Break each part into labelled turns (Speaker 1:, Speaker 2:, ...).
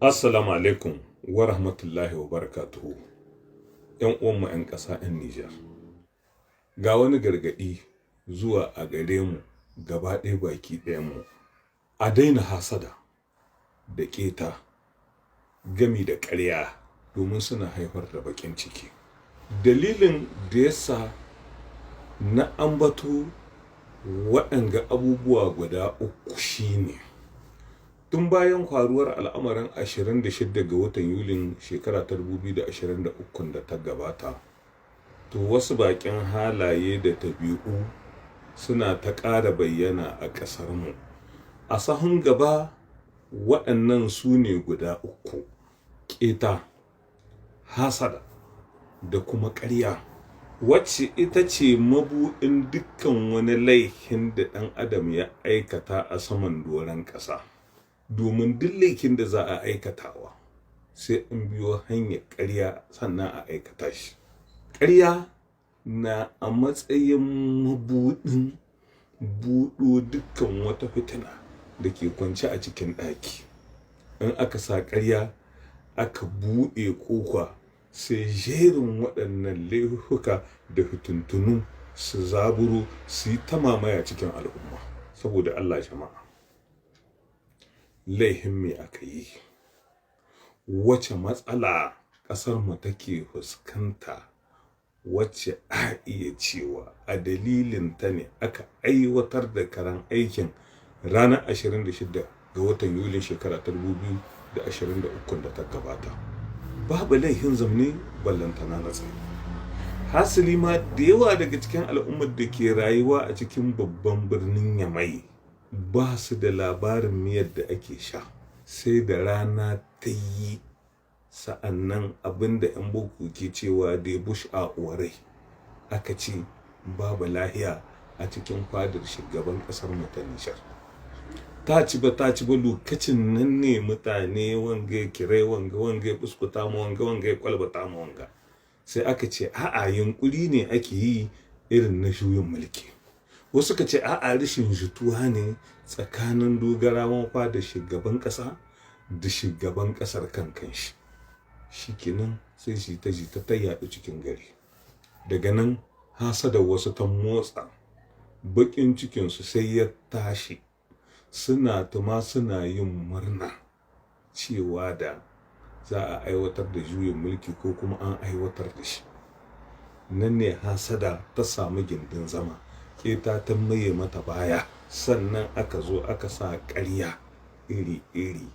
Speaker 1: Assalamu alaikum wa rahmatullahi wa barakatuhu. ‘Yan uwanmu ‘yan ƙasa ‘yan Nijar. Ga wani gargaɗi zuwa a gare mu gaba ɗaya baki ɗayanmu. A daina hasada da ƙeta gami da ƙarya domin suna haifar da baƙin ciki. Dalilin da yasa na ambato waɗanga abubuwa guda uku shine tun bayan faruwar al'amarin 26 ga watan Yulin shekara ta 2023 da ta gabata, to wasu baƙin halaye da tabi'u suna ta ƙara bayyana a ƙasarmu. A sahun gaba waɗannan su ne guda uku: ƙeta, hasada da kuma ƙarya, wacce ita ce mabuɗin dukkan wani laifin da ɗan adam ya aikata a saman doron ƙasa. Domin duk laifin da za a aikatawa sai in biyo hanyar ƙarya sannan a aikata shi. Ƙarya na a matsayin mabuɗin buɗo dukkan wata fitina da ke kwance a cikin ɗaki. In aka sa ƙarya aka buɗe ƙofa, sai jerin waɗannan laifuka da fitintunu su zaburo su yi ta mamaya cikin al'umma. Saboda Allah jama'a, laifin me aka yi? Wace matsala ƙasarmu take fuskanta wacce a iya cewa a dalilin ta ne aka aiwatar da karan aikin ranar 26 ga watan Yulin shekara ta 2023 da ta gabata? Babu laifin zamne ballantana na tsaye. Hasali ma da yawa daga cikin al'ummar da ke rayuwa a cikin babban birnin Yamai ba su da labarin miyar da ake sha sai da rana ta yi, sa'annan abinda 'yan boko ke cewa da bush a orai aka ce babu lahiya a cikin fadar shugaban ƙasar mu ta Nijar. Ta ci ba lokacin nan ne mutane wanga ya kire wanga ya buskuta ma wanga ya kwalbata ma wanga, sai aka ce a'a yunkuri ne ake yi irin na juyin mulki. Wasu ka ce a'a rashin jituwa ne tsakanin dogarawan fada shugaban ƙasa da shugaban ƙasar kanshi. Shikenan sai jita ta yaɗu cikin gari. Daga nan hasada wasu ta motsa, baƙin cikinsu sai ya tashi, suna yin murna cewa da za a aiwatar da juyin mulki ko kuma an aiwatar da shi. Nan ne hasada ta samu gindin zama, ƙeta ta maye mata baya, sannan aka zo aka sa ƙarya iri-iri,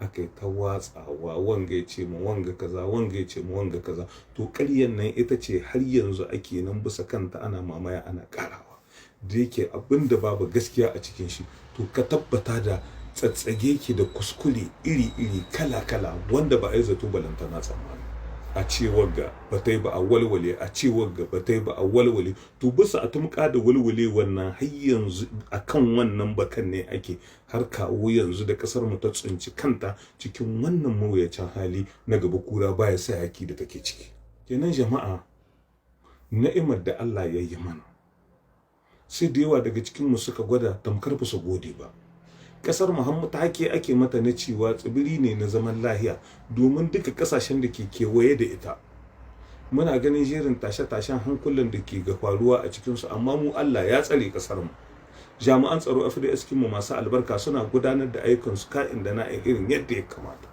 Speaker 1: aka yi ta watsawa, wanga ya ce ma wanga kaza, wanga ya ce ma wanga kaza. To ƙaryan nan ita ce har yanzu ake nan bisa kanta ana mamaya ana ƙarawa. Da yake abin da babu gaskiya a cikin shi, to ka tabbata da tsatsage ki da kuskure iri-iri kala-kala wanda ba a yi zato balantana tsammani. A cewar ga ba ta yi ba a walwale, a cewar ga ba ta yi ba a walwale. To bisa a tumka da walwale wannan har yanzu akan wannan bakan ne ake, har kawo yanzu da kasar mu ta tsinci kanta cikin wannan mawuyacin hali na gaba kura baya sa yaki da take ciki. Kenan jama'a, na'imar da Allah ya yi mana sai da yawa daga cikin mu suka gwada tamkar ba su gode ba. Kasar Muhammad ake mata na cewa tsibiri ne na zaman lahiya, domin duka kasashen da ke kewaye da ita muna ganin jerin tashe-tashen hankulan da ke ga faruwa a cikinsu, amma mu Allah ya tsare kasar mu. Jami'an tsaro FDS mu masu albarka suna gudanar da ayyukansu ka'in da na'in irin yadda ya kamata.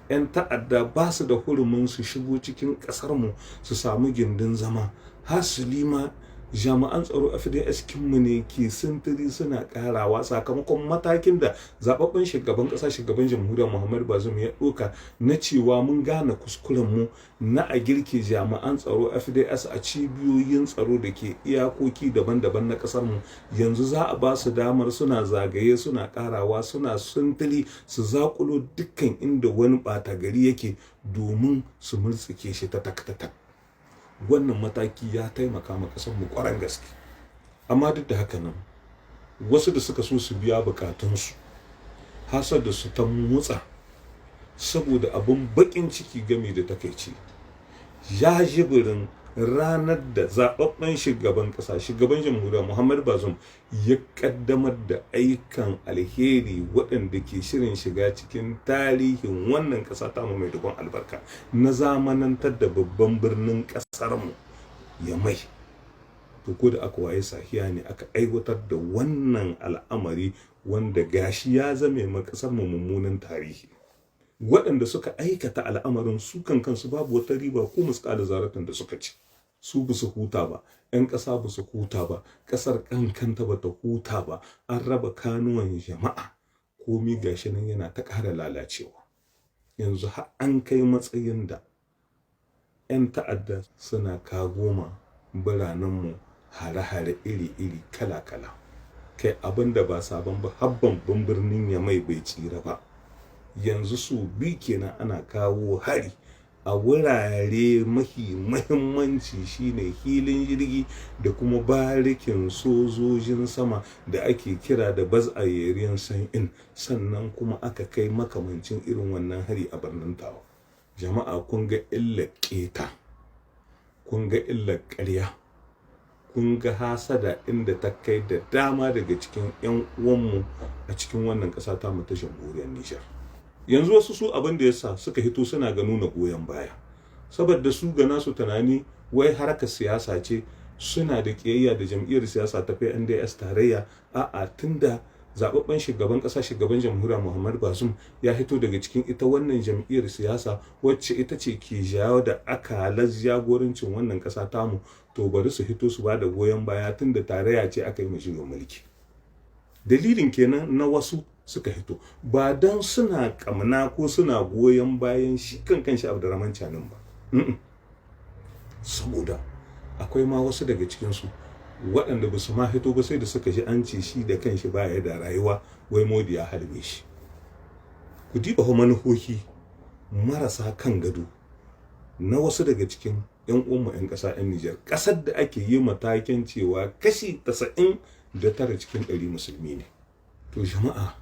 Speaker 1: 'Yan ta'adda ba su da hurumin su shigo cikin kasar mu su samu gindin zama. Hasali ma jami'an tsaro FDS mu ne ke sintiri suna karawa sakamakon matakin da zababben shugaban ƙasa, shugaban jamhuriyar Muhammadu Bazoum ya ɗauka na cewa mun gane kuskuren mu na a girke jami'an tsaro FDS a cibiyoyin tsaro da ke iyakoki daban-daban na ƙasar mu. Yanzu za a ba su damar suna zagaye, suna karawa, suna sintiri su zakulo dukkan inda wani ɓata gari yake domin su murtsike shi ta tak. Wannan mataki ya taimaka ma ƙasar mu ƙwarar gaske. Amma duk da haka nan, wasu da suka so su biya bukatunsu, hasar da su ta motsa saboda abin baƙin ciki game da takaici, ya jibirin ranar da zababben shugaban jamhuriya Muhammad Bazoum ya kaddamar da ayyukan alheri waɗanda ke shirin shiga cikin tarihin wannan ƙasa ta mu mai dubon albarka na zamanantar da babban birnin ƙasar mu ya mai. To ko da aka waye sahiya ne aka aiwatar da wannan al'amari wanda gashi ya zame ma ƙasar mu mummunan tarihi. Waɗanda suka aikata al'amarin su kansu babu wata riba ko musƙala zaratan da suka ci. Su ba su huta ba, 'yan ƙasa ba su huta ba, ƙasar kankanta ba ta huta ba, an raba kanuwan jama'a, komi gashi nan yana ta ƙara lalacewa. Yanzu har an kai matsayin da 'yan ta'adda suna kagoma biranenmu hare-hare iri-iri kala-kala. Kai abin da ba sabon ba, habban birnin Yamai bai tsira ba. Yanzu su bi kenan ana kawo hari a wurare mafi mahimmanci shine hilin jirgi da kuma barikin sojojin sama da ake kira da baz a yeriyan san'in, sannan kuma aka kai makamancin irin wannan hari a birnin Tawa. Jama'a kun ga illar keta, kun ga illar ƙarya, kun ga hasada inda ta kai da dama daga cikin 'yan uwanmu a cikin wannan ƙasa ta mu ta jamhuriyar Nijar. Yanzu wasu su abin da yasa suka hito suna ga nuna goyon baya, saboda su ga nasu tunani wai harkar siyasa ce, suna da kiyayya da jam'iyyar siyasa ta PNDS tarayya. A'a, tunda zababben shugaban kasa shugaban jamhuriya Muhammad Bazoum ya hito daga cikin ita wannan jam'iyyar siyasa wacce ita ce ke jawo da akalar jagorancin wannan kasa tamu, to bari su hito su bada goyon baya tunda tarayya ce aka yi mashi mulki. Dalilin kenan na wasu suka hito, ba dan suna kamna ko suna goyon bayan shi kanshi Abdurrahman Chanin ba. Saboda akwai ma wasu daga cikinsu waɗanda ba su ma hito ba sai da suka ji an ce shi da kanshi baya da rayuwa, wai Modi ya halbe shi. Ku diba manufofi marasa kan gado na wasu daga cikin 'yan uwanmu 'yan ƙasa 'yan Nijar, ƙasar da ake yi matakin cewa kashi 99 cikin 100 musulmi ne. To jama'a,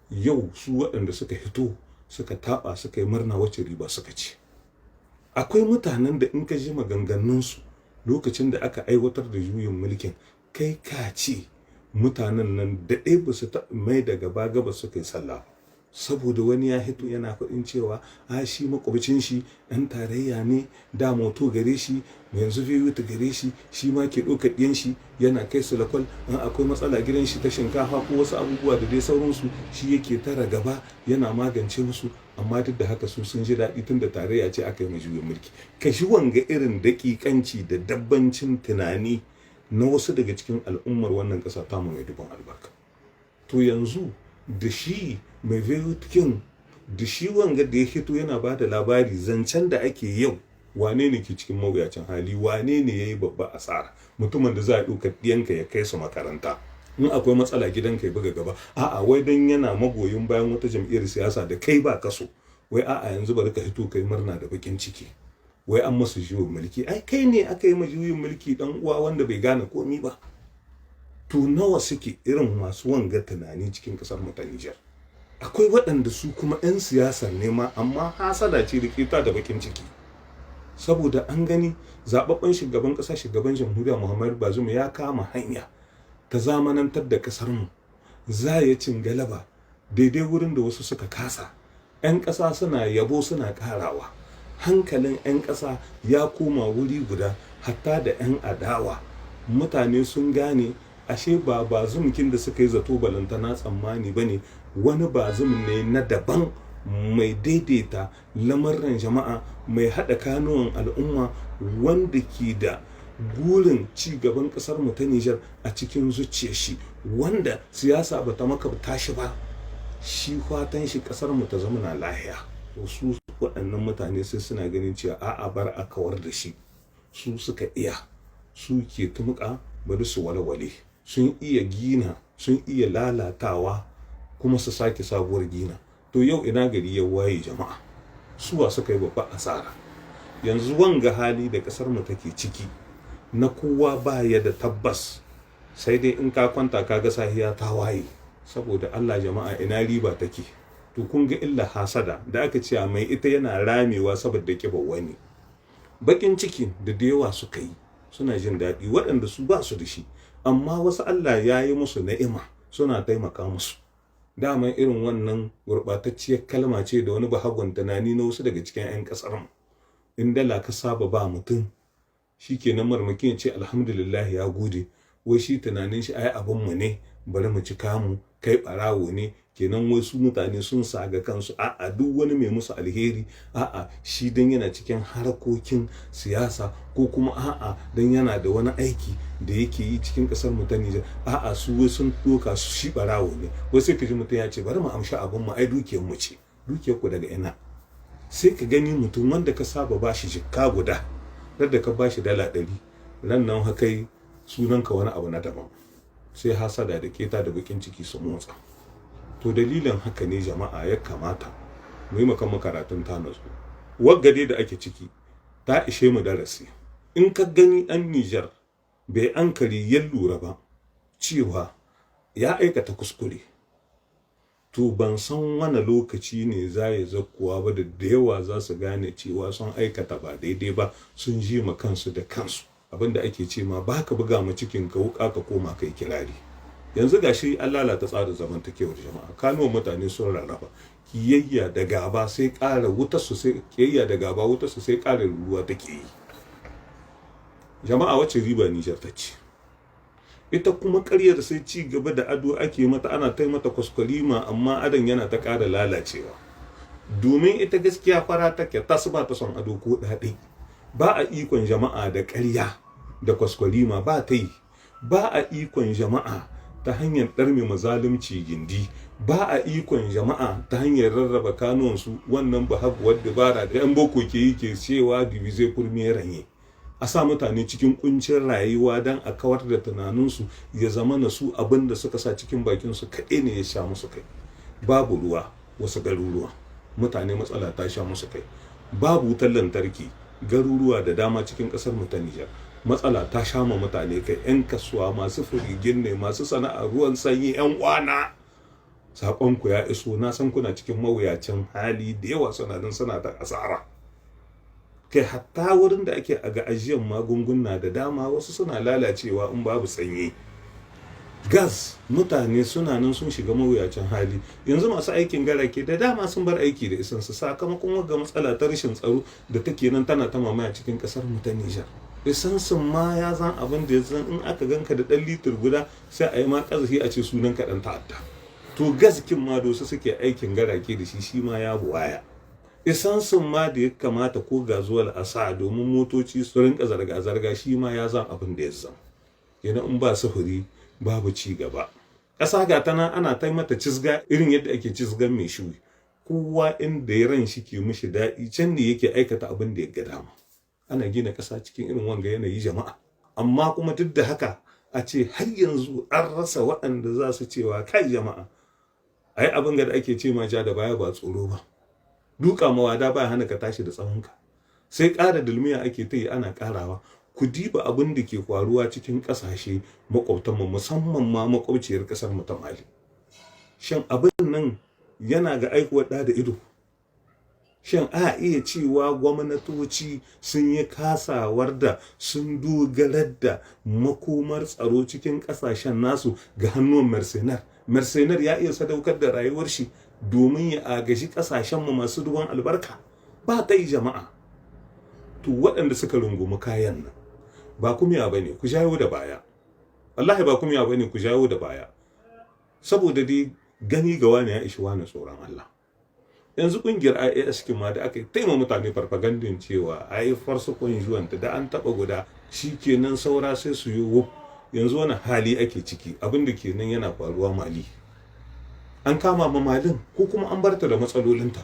Speaker 1: yau su waɗanda suka hito suka taɓa suka yi murna wacce riba suka ci. Akwai mutanen da in ka ji maganganunsu lokacin da aka aiwatar da juyin mulkin, kai ka ce mutanen nan daɗe ba su taɓa mai da gaba suka yi sallah. Saboda wani ya hito yana faɗin cewa a shi makwabcin shi ɗan tarayya ne, da moto gare shi, yanzu ta gare shi, shi ma ke ɗaukar ɗiyan shi yana kai su lakwal, in akwai matsala gidan shi ta shinkafa ko wasu abubuwa da dai sauransu, shi yake tara gaba yana magance musu. Amma duk da haka su sun ji daɗi tun da tarayya ce aka yi mai juyin mulki. Ka shi wanga irin daƙiƙanci da dabbancin tunani na wasu daga cikin al'ummar wannan ƙasa tamu mai dubon albarka. To yanzu da shi mai king da shi wanga da ya hito yana ba da labari zancen da ake yau, wane ne ke cikin mawuyacin hali, wane ne ya yi babba asara, mutumin da za a ɗaukar ɗiyanka ya kai su makaranta, in akwai matsala gidanka ya buga gaba, a'a wai dan yana magoyin bayan wata jam'iyyar siyasa da kai ba kaso, wai a'a yanzu bari ka hito kai murna da bakin ciki, wai an masa juyin mulki. Ai kai ne aka yi ma juyin mulki dan uwa wanda bai gane komi ba. To nawa suke irin masu wanga tunani cikin kasar mu ta Nijar? Akwai waɗanda su kuma 'yan siyasa ne ma, amma hasada ce da kita da bakin ciki, saboda an gani zababben shugaban ƙasa shugaban jamhuriya Muhammad Bazoum ya kama hanya ta zamanantar da kasar mu, za ya cin galaba daidai wurin da wasu suka kasa. 'Yan ƙasa suna yabo suna karawa, hankalin 'yan ƙasa ya koma wuri guda, hatta da 'yan adawa. Mutane sun gane ashe ba Bazoumkin da suka yi zato balantana tsammani bane, wani Bazoum ne na daban, mai daidaita lamarin jama'a, mai haɗa kanuwan al'umma, wanda ke da gurin ci gaban ƙasar mu ta Nijar a cikin zuciyar shi, wanda siyasa bata maka tashi ba, shi fatan shi ƙasar mu ta zama na lahiya. To su waɗannan mutane sai suna ganin cewa a'a bar a kawar da shi, su suka iya, su ke tumuka bari su walwale, sun iya gina, sun iya lalatawa kuma su sake sabuwar gina. To yau ina gari ya waye jama'a, suwa suka yi babba asara. Yanzu wanga hali da ƙasar mu take ciki na kowa ba ya da tabbas, sai dai in ka kwanta ka ga sahiya ta waye. Saboda Allah jama'a, ina riba take? To kun ga illa hasada da aka ce mai ita yana ramewa saboda kibar wani. bakin ciki da yawa suka yi suna jin daɗi waɗanda su ba su da shi, amma wasu Allah ya yi musu ni'ima suna taimaka musu. Daman irin wannan gurɓatacciyar kalma ce da wani bahagon tunani na wasu daga cikin 'yan ƙasar mu. In dala ka saba ba mutum shikenan marmakin ce alhamdulillah ya gode, wai shi tunanin shi ai abin mu ne bari mu ci kamu, kai barawo ne, kenan wasu mutane sun saga kansu a'a duk wani mai musu alheri a'a shi dan yana cikin harkokin siyasa ko kuma a'a dan yana da wani aiki da yake yi cikin kasar mu ta Nijar a'a su wai sun doka su shi barawo ne. Wai sai kaji mutum ya ce bari mu amshi abin mu ai dukiyar mu ce. Dukiyar ku daga ina? Sai ka gani mutum wanda ka saba bashi jikka guda da ka bashi dala 100 ran nan haka sunanka wani abu na daban, sai hasada da keta da bakin ciki su motsa. To dalilin haka ne jama'a ya kamata mu yi makan karatun ta nasu. Waggade da ake ciki ta ishe mu darasi. In ka gani ɗan Nijar bai ankari ya lura ba cewa ya aikata kuskure, to ban san wani lokaci ne za ya zakkuwa ba da yawa za su gane cewa sun aikata ba daidai ba, sun ji ma kansu da kansu. Abinda ake ce ma baka buga ma cikin ka wuka ka koma kai kirari. Yanzu gashi an lalata tsarin zamantakewar jama'a, kanuwan mutane sun rarraba, kiyayya da gaba sai ƙara wutar su, sai kiyayya da gaba wutar su sai ƙara ruwa take yi. Jama'a wacce riba Nijar ta ci? Ita kuma ƙaryar sai ci gaba da ado ake mata, ana tai mata kwaskwarima, amma adon yana ta ƙara lalacewa. Domin ita gaskiya fara take tas ba ta son ado ko daɗi. Ba a ikon jama'a da ƙarya da kwaskwarima, ba ta yi. Ba a ikon jama'a ta hanyar ɗarme mazalunci gindi, ba a ikon jama'a ta hanyar rarraba kanuwansu. Wannan bahaguwar dabara da 'yan boko ke yi ke cewa divize kurmi ranye, a sa mutane cikin kuncin rayuwa don a kawar da tunaninsu ya zama na su abin da suka sa cikin bakinsu kaɗai ne ya sha musu kai. Babu ruwa wasu garuruwa, mutane matsala ta sha musu kai. Babu wutar lantarki garuruwa da dama cikin ƙasar mu ta Nijar, matsala ta sha ma mutane kai. 'Yan kasuwa masu firigin ne, masu sana'ar ruwan sanyi, 'yan kwana. Saƙonku ya iso, na san kuna cikin mawuyacin hali da yawa, suna ta asara. Kai hatta wurin da ake ga ajiyar magunguna da dama wasu suna lalacewa in babu sanyi. Gas, mutane suna nan sun shiga mawuyacin hali. Yanzu masu aikin garake da dama sun bar aiki da isansu sakamakon wagga matsala ta rashin tsaro da take nan tana ta mamaya cikin ƙasar mu ta Nijar. Isansun ma ya zan abin da ya zan in aka ganka da ɗan litir guda sai a yi ma ƙazafi a ce sunan ka ɗan ta'adda. To gaskin ma da wasu suke aikin garake da shi ma ya buwaya. Isansun ma da ya kamata ko gazuwal a sa domin motoci su rinka zarga-zarga shi ma ya zan abin da ya zan. Yana in ba sufuri babu ci gaba. Ƙasa ga tana ana ta mata cizga irin yadda ake cizgan mai shuyi. Kowa inda ya ran shi ke mishi daɗi can ne yake aikata abin da ya ga dama. Ana gina ƙasa cikin irin wanga yanayi jama'a. Amma kuma duk da haka a ce har yanzu an rasa waɗanda za su cewa kai jama'a. Ai abin da ake ce ma ja da baya ba tsoro ba. Duka mawada ba hana ka tashi da tsawonka. Sai ƙara dulmiya ake ta yi ana ƙarawa. Ku diba abin da ke faruwa cikin ƙasashe makwabtanmu, musamman ma makwabciyar ƙasar mu ta Mali. Shin abin nan yana ga aikuwar da ido? Shin a iya cewa gwamnatoci sun yi kasawar da sun dogarar da makomar tsaro cikin ƙasashen nasu ga hannun mercenar? Mercenar ya iya sadaukar da rayuwar shi domin ya agaji ƙasashenmu masu ruwan albarka? Ba ta yi jama'a. To waɗanda suka rungumi kayan nan ba kumiya bane ku jawo da baya. Wallahi ba kumiya bane ku jawo da baya. Saboda dai gani ga wani ya ishi wani tsoron Allah. Yanzu kungiyar IAS ma da aka taima mutane farfagandin cewa ai farsu kunjuwanta da an taba guda shikenan saura sai su yi wuf. Yanzu wani hali ake ciki, abin da kenan yana faruwa Mali. An kama ma Malin ko kuma an barta da matsalolinta.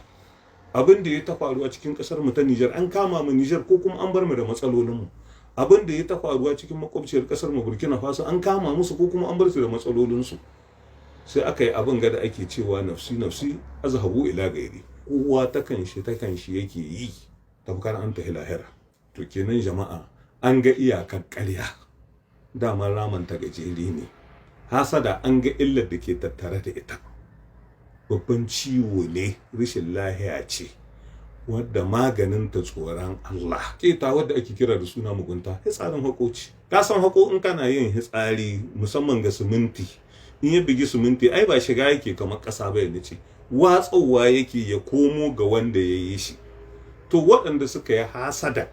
Speaker 1: Abin da ya ta faruwa cikin kasar mu ta Nijar, an kama mu Nijar ko kuma an bar mu da matsalolin mu. Abin da ya ta faruwa cikin makwabciyar kasar mu Burkina Faso, an kama musu ko kuma an bar su da matsalolin su. Sai aka yi abin gada ake cewa nafsi nafsi azhabu ila gairi. Kowa ta kanshi yake yi, tamkar an tahi lahira. To kenan jama'a an ga iyakar ƙarya, dama raman ta gajeri ne. Hasada an ga illar da ke tattare da ita. Babban ciwo ne, rashin lahiya ce wadda maganin ta tsoron Allah. Keta wadda ake kira da suna mugunta hitsarin haƙoci. Ka san haƙo in kana yin hitsari musamman ga siminti, in ya bigi siminti ai ba shiga yake kamar ƙasa ba yadda ce, watsowa yake ya komo ga wanda ya yi shi. To waɗanda suka yi hasada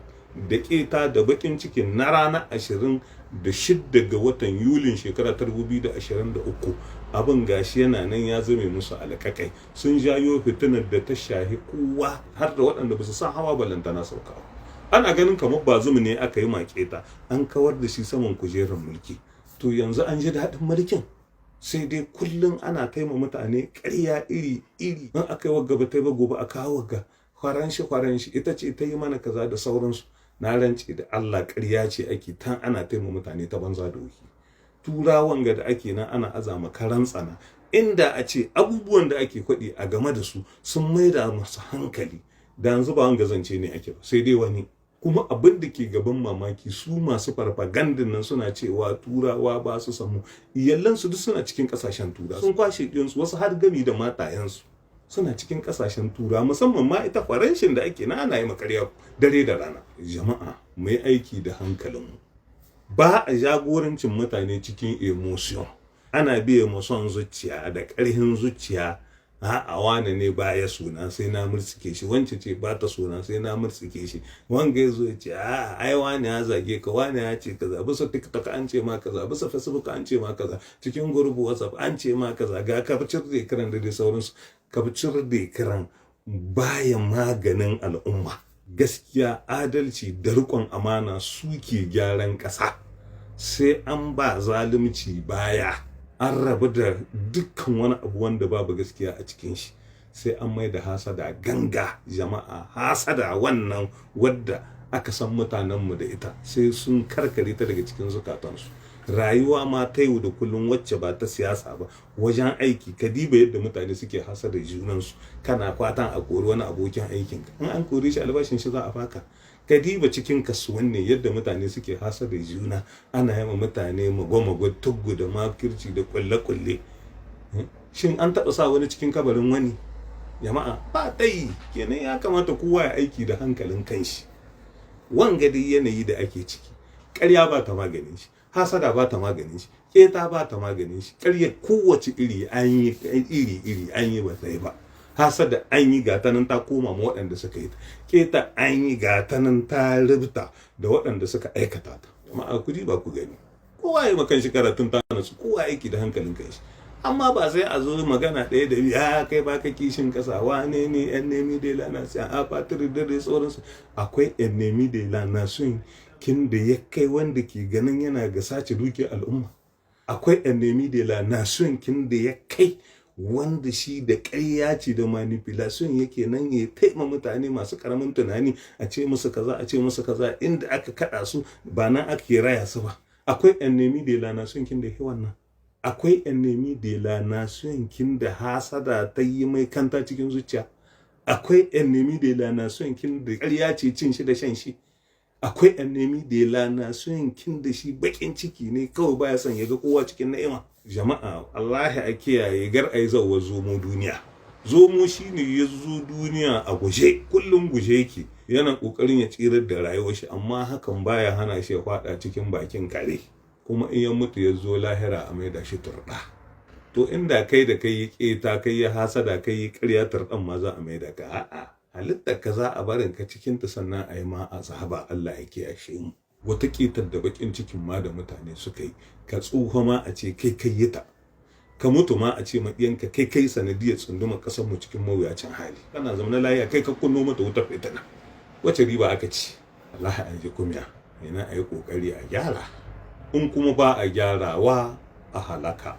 Speaker 1: da keta da bakin cikin na ranar 26 ga watan Yulin shekara 2023 abin gashi yana nan ya zame musu alƙaƙai, sun jayo fitinar da ta shahi kowa har da waɗanda ba su san hawa balantana sauka. Ana ganin kamar Bazum ne aka yi maketa an kawar da shi saman kujerar mulki, to yanzu an ji daɗin mulkin. Sai dai kullum ana kai ma mutane ƙarya iri in aka yi wagga ba ta yi ba gobe a kawo wagga kwaranshi ita ce ta yi mana kaza da sauransu. Na rance da Allah ƙarya ce ake tan ana taima mutane ta banza da wuki. Turawan ga da ake nan ana azama karan tsana, inda a ce abubuwan da ake kwaɗi a game da su sun maida masu hankali da yanzu ba wanga zance ne ake ba sai dai wani. Kuma abin da ke gaban mamaki su masu farfagandin nan suna cewa turawa ba su samu iyalansu duk suna cikin ƙasashen tura, sun kwashe ɗiyansu wasu har gami da matayensu suna cikin ƙasashen tura, musamman ma ita faranshin da ake na ana yi makarya dare da rana. Jama'a mai aiki da hankalinmu, ba a jagorancin mutane cikin emotion, ana biye mu son zuciya da ƙarhin zuciya. A'a wane ne ba ya suna sai na murtsike shi, wance ce ba ta suna sai na murtsike shi, wanga ya zo ya ce a'a ai wane ya zage ka, wane ya ce kaza, bisa TikTok an ce ma kaza, bisa Facebook an ce ma kaza, cikin gurbu WhatsApp an ce ma kaza, ga kafcir da kiran da dai sauransu. Kafcir da kiran baya maganin al'umma. Gaskiya, adalci da riƙon amana suke gyaran ƙasa. Sai an ba zalunci baya, an rabu da dukkan wani abu wanda babu gaskiya a cikin shi, sai an mai da hasada ganga. Jama'a, hasada wannan wadda aka san mutanenmu da ita sai sun karkare ta daga cikin zukatansu. Rayuwa ma ta yau da kullum wacce ba ta siyasa ba, wajen aiki ka diba yadda mutane suke hasada junansu, kana fatan a kori wani abokin aikinka, in an kore shi albashin shi za a baka. Ka diba cikin kasuwanni yadda mutane suke hasada juna, ana yi mutane magwamagwa tuggu da makirci da kulle-kulle. Shin an taɓa sa wani cikin kabarin wani? Jama'a, ba dai kenan ya kamata kowa ya aiki da hankalin kanshi. Wanga dai yanayi da ake ciki, ƙarya ba ta maganin shi, hasada ba ta maganin shi, keta ba ta maganin shi, ƙarya kowace iri an yi ba sai ba. Hasada an yi gata nan ta koma ma waɗanda suka yi ta, keta an yi gata nan ta rubuta da waɗanda suka aikata ta. Jama'a ku ji ba ku gani, kowa ya makan shi karatun ta nasu, kowa aiki da hankalin kanshi. Amma ba sai a zo magana ɗaya da biya kai ba ka kishin ƙasa, wane ne yan nemi da lana sai a fatir da dai sauransu. Akwai yan nemi da lana sun kin da ya kai wanda ke ganin yana ga sace dukiyar al'umma. Akwai yan nemi da lana sun kin da ya kai wanda shi da ƙarya ce da manipulation yake nan ya taima mutane masu karamin tunani, a ce musu kaza a ce musu kaza, inda aka kada su ba nan ake raya su ba. Akwai yan nemi da lana sun kin da ya wannan. Akwai ennemi de la nation kin da hasada ta yi mai kanta cikin zuciya. Akwai ennemi de la nation kin da ƙarya ce cin shi da shan shi. Akwai ennemi de la nation kin da shi bakin ciki ne kawai baya son ya ga kowa cikin na'ima. Jama'a, Allah a kiyaye gar ai zawa zomo duniya. Zomo shine ya zo duniya a guje, kullum guje yake, yana kokarin ya tsirar da rayuwar shi, amma hakan baya hana shi ya fada cikin bakin kare. Kuma in ya mutu ya zo lahira a maida shi turɗa. To inda kai da kai yi keta, kai ya hasada, kai yi ƙarya, turɗan ma za a maida ka. A'a, halittar ka za a barin ka cikin ta sannan a yi ma azaba. Allah ya kiyashe mu. Wata ƙetar da bakin cikin ma da mutane suka yi, ka tsuha ma a ce kai kai yi ta, ka mutu ma a ce maɗiyanka kai sanadiyar tsunduma ƙasar mu cikin mawuyacin hali. Kana zama na lafiya kai ka kunno mata wutar fitina. Wace riba aka ci? Allah ya ji kumiya. Yana a yi ƙoƙari a gyara. In kuma ba a gyarawa, a halaka.